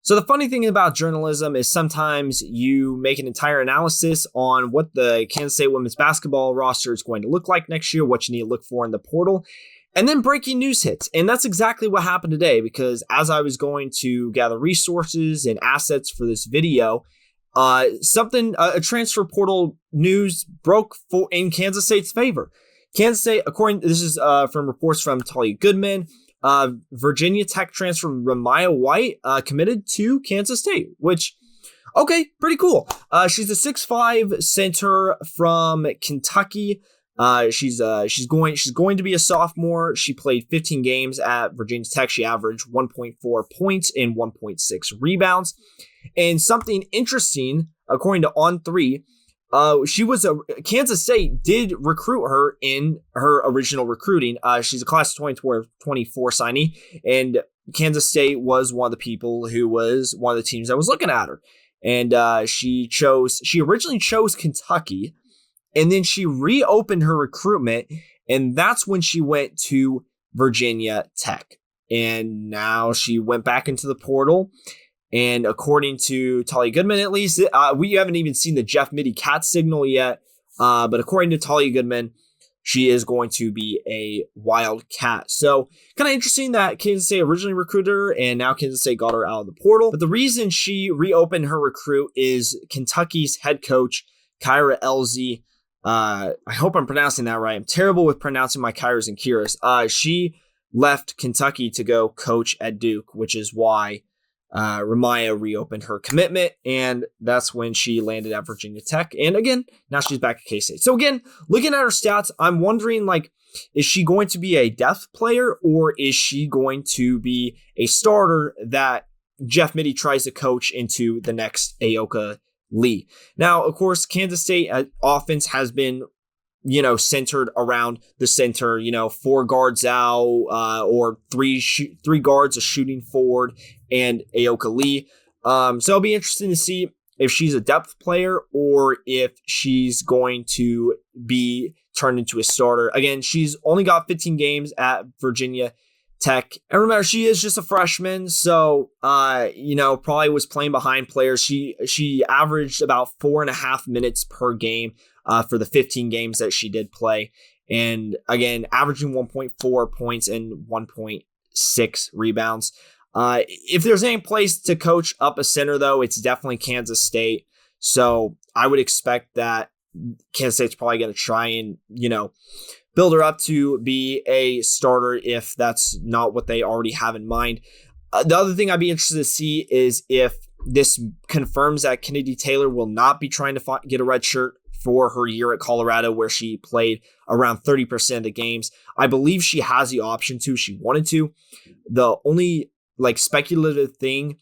So the funny thing about journalism is sometimes you make an entire analysis on what the Kansas State women's basketball roster is going to look like next year, what you need to look for in the portal, and then breaking news hits. And that's exactly what happened today, because as I was going to gather resources and assets for this video, a transfer portal news broke in Kansas State's favor. Kansas State, this is from reports from Talia Goodman, Virginia Tech transfer Ramiya White committed to Kansas State, which, okay, pretty cool. She's a 6'5" center from Kentucky. She's going to be a sophomore. She played 15 games at Virginia Tech. She averaged 1.4 points and 1.6 rebounds. And something interesting, according to On3, Kansas State did recruit her in her original recruiting. She's a class of 2024 signee, and Kansas State was one of the people who was one of the teams that was looking at her. And she originally chose Kentucky, and then she reopened her recruitment, and that's when she went to Virginia Tech. And now she went back into the portal. And according to Talia Goodman, at least, we haven't even seen the Jeff Mittie cat signal yet. But according to Talia Goodman, she is going to be a Wildcat. So kind of interesting that Kansas State originally recruited her and now Kansas State got her out of the portal. But the reason she reopened her recruit is Kentucky's head coach, Kyra Elzy. I hope I'm pronouncing that right. I'm terrible with pronouncing my Kyras and Kiras. She left Kentucky to go coach at Duke, which is why Ramiya reopened her commitment, and that's when she landed at Virginia Tech. And again, now she's back at K-State. So again, looking at her stats, I'm wondering, is she going to be a depth player, or is she going to be a starter that Jeff Mittie tries to coach into the next Ayoka Lee? Now, of course, Kansas State offense has been centered around the center, 4 guards out, or three guards, a shooting forward, and Ayoka Lee. So it'll be interesting to see if she's a depth player or if she's going to be turned into a starter. Again, she's only got 15 games at Virginia Tech. And remember, she is just a freshman, so probably was playing behind players. She averaged about 4.5 minutes per game for the 15 games that she did play. And again, averaging 1.4 points and 1.6 rebounds. If there's any place to coach up a center, though, it's definitely Kansas State. So I would expect that Kansas State's probably going to try and, build her up to be a starter if that's not what they already have in mind. The other thing I'd be interested to see is if this confirms that Kennedy Taylor will not be trying to get a red shirt for her year at Colorado, where she played around 30% of the games. I believe she has the option to, she wanted to. The only speculative thing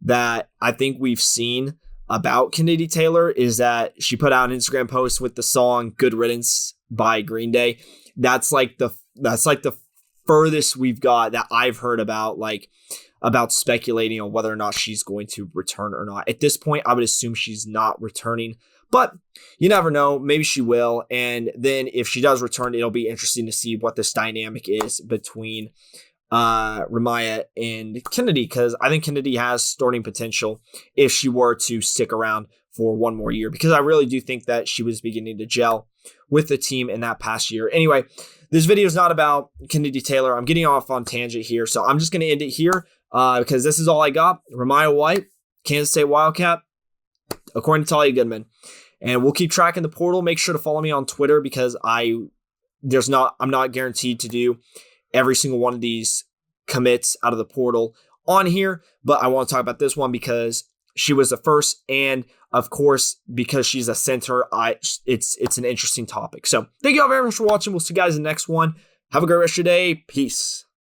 that I think we've seen about Kennedy Taylor is that she put out an Instagram post with the song Good Riddance by Green Day. That's the furthest we've got that I've heard about speculating on whether or not she's going to return or not. At this point, I would assume she's not returning, but you never know. Maybe she will. And then if she does return, it'll be interesting to see what this dynamic is between Ramiya and Kennedy, because I think Kennedy has starting potential if she were to stick around for one more year, because I really do think that she was beginning to gel with the team in that past year. Anyway, this video is not about Kennedy Taylor. I'm getting off on tangent here, so I'm just going to end it here because this is all I got. Ramiya White, Kansas State Wildcat, according to Talia Goodman. And we'll keep tracking the portal. Make sure to follow me on Twitter, because I'm not guaranteed to do every single one of these commits out of the portal on here, but I want to talk about this one because she was the first, and of course, because she's a center, it's an interesting topic. So thank you all very much for watching. We'll see you guys in the next one. Have a great rest of your day. Peace.